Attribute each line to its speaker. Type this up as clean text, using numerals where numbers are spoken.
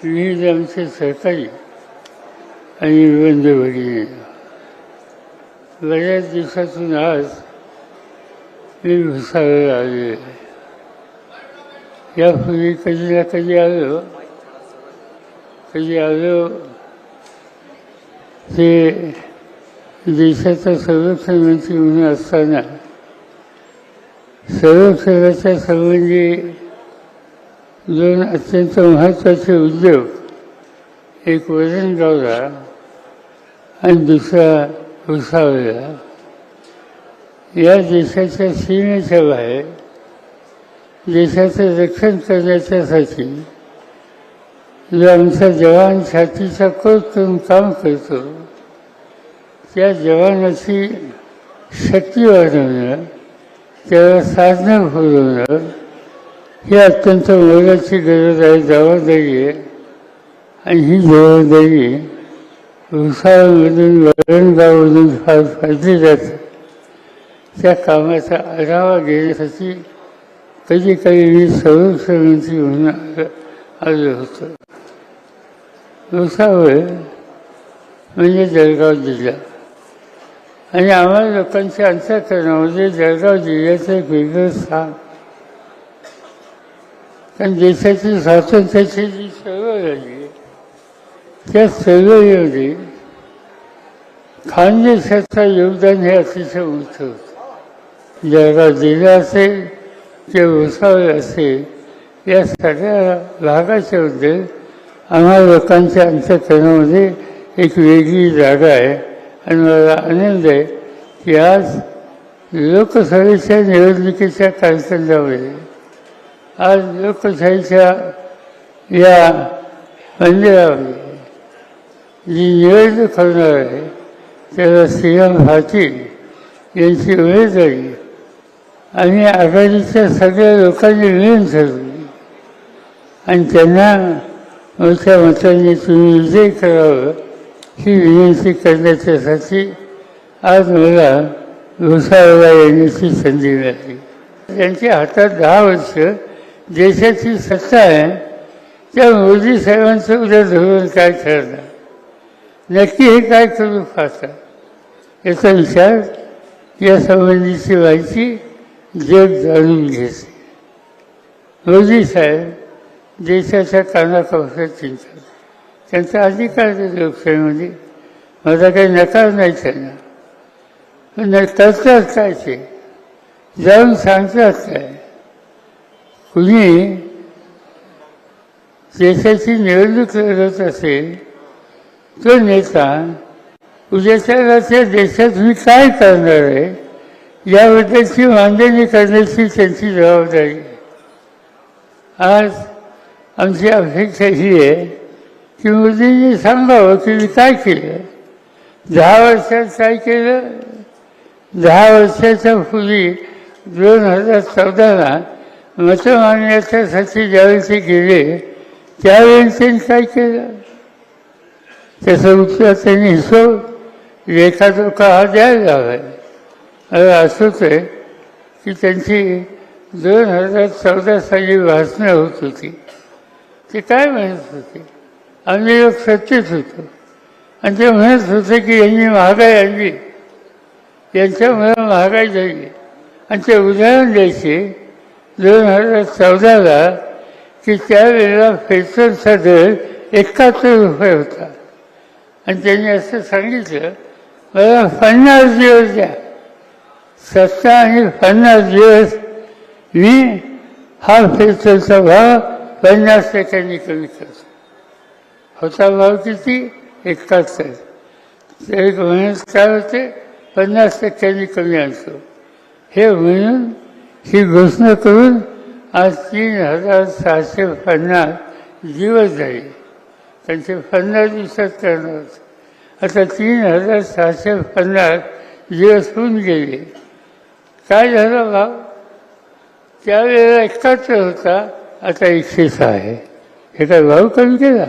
Speaker 1: विविध आमचे सहकारी आणि बंधू भगिनी, बऱ्याच दिवसातून आज मी भुसावळ आले. यापूर्वी कधी ना कधी आलो ते देशाचा संरक्षण मंत्री म्हणून असताना संरक्षणाच्या संबंधी दोन अत्यंत महत्त्वाचे उद्योग, एक वरणगावला आणि दुसरा भुसावळला, या देशाच्या सीमेच्या बाहेर देशाचं रक्षण करण्याच्यासाठी जो आमचा जवान छातीचा कोट करून काम करतो, त्या जवानाची शक्ती वाढवणं, त्याला साधनं पुरवणं ही अत्यंत मोलाची गरज आहे, जबाबदारी आहे. आणि ही जबाबदारी भुसावळमधून वरणगावमधून फार फायदे जातात. त्या कामाचा आढावा घेण्यासाठी कधी मी संरक्षण मंत्री म्हणून आलो होतो. भुसावळ म्हणजे जळगाव जिल्हा, आणि आम्हाला लोकांच्या अंतःकरणामध्ये जळगाव जिल्ह्याचं एक वेगळं स्थान. कारण देशाची स्वातंत्र्याची जी चळवळ झाली, त्या चळवळीमध्ये खानदेशाचं योगदान हे अतिशय मोठं होतं. जळगाव जिल्हा असेल किंवा भुसावळ असेल, या सगळ्या भागाच्याबद्दल आम्हा लोकांच्या अंतःकरणामध्ये एक वेगळी जागा आहे. आणि मला आनंद आहे की आज लोकसभेच्या निवडणुकीच्या कार्यक्रमामध्ये, आज लोकशाहीच्या या मंदिरामध्ये जी निवडणूक होणार आहे, त्याला श्रीराम पाटील यांची उमेदवारी आम्ही आघाडीच्या सगळ्या लोकांनी मिळून ठरवली आणि त्यांना मोठ्या मतांनी तुम्ही विजय करावं ही विनंती करण्याच्यासाठी आज मला भुसावळला येण्याची संधी मिळाली. त्यांच्या हातात 10 वर्ष देशाची सत्ता आहे. त्या मोदी साहेबांचं उद्या धोरण काय ठरणार, नक्की हे काय करू पाहतात याचा विचार, या संबंधीची माहिती जग जाणून घेते. मोदी साहेब देशाच्या कानाकोपऱ्यात चिंतात. त्यांचा अधिकार आहे लोकशाहीमध्ये, माझा काही नकार नाही त्यांना. पण करतात काय ते, जाऊन सांगतात काय. कुणी देशाची निवडणूक लढत असेल, तो नेता उद्याच्याला त्या देशात मी काय करणार आहे याबद्दलची मांडणी करण्याची त्यांची जबाबदारी आहे. आज आमची अपेक्षा ही आहे की मोदींनी सांगावं की मी काय केलं, 10 वर्षात काय केलं. 10 वर्षाच्या पूर्वी 2014ला मतं मागण्याच्यासाठी ज्यावेळी ते गेले, त्यावेळी त्यांनी काय केलं त्याचं उत्तर त्यांनी हिशोब लेखाजोखा हा द्यायला हवा. मला आठवत आहे की त्यांची 2014 साली भाषणं होत होती. ते काय म्हणत होते, आम्ही लोक सत्तेत होतो आणि ते म्हणत होते की यांनी महागाई आणली, यांच्यामुळे महागाई झाली. आणि ते उदाहरण द्यायचे 2014ला की त्यावेळेला पेट्रोलचा दर 71 रुपये होता. आणि त्यांनी असं सांगितलं, मला 50 दिवस द्या, सत्ता आणि 50 दिवस मी हा पेट्रोलचा भाव 50% कमी करतो. होता भाव किती, 71. तर एक महिन्यात काय होते, 50% कमी आणतो. हे म्हणून ही घोषणा करून आज 3650 दिवस झाले. त्यांचे 50 दिवसात करणार होते, आता 3650 दिवस होऊन गेले. काय झालं भाव, त्यावेळेला 71 होता, आता 106 आहे. हे काय भाव कमी केला.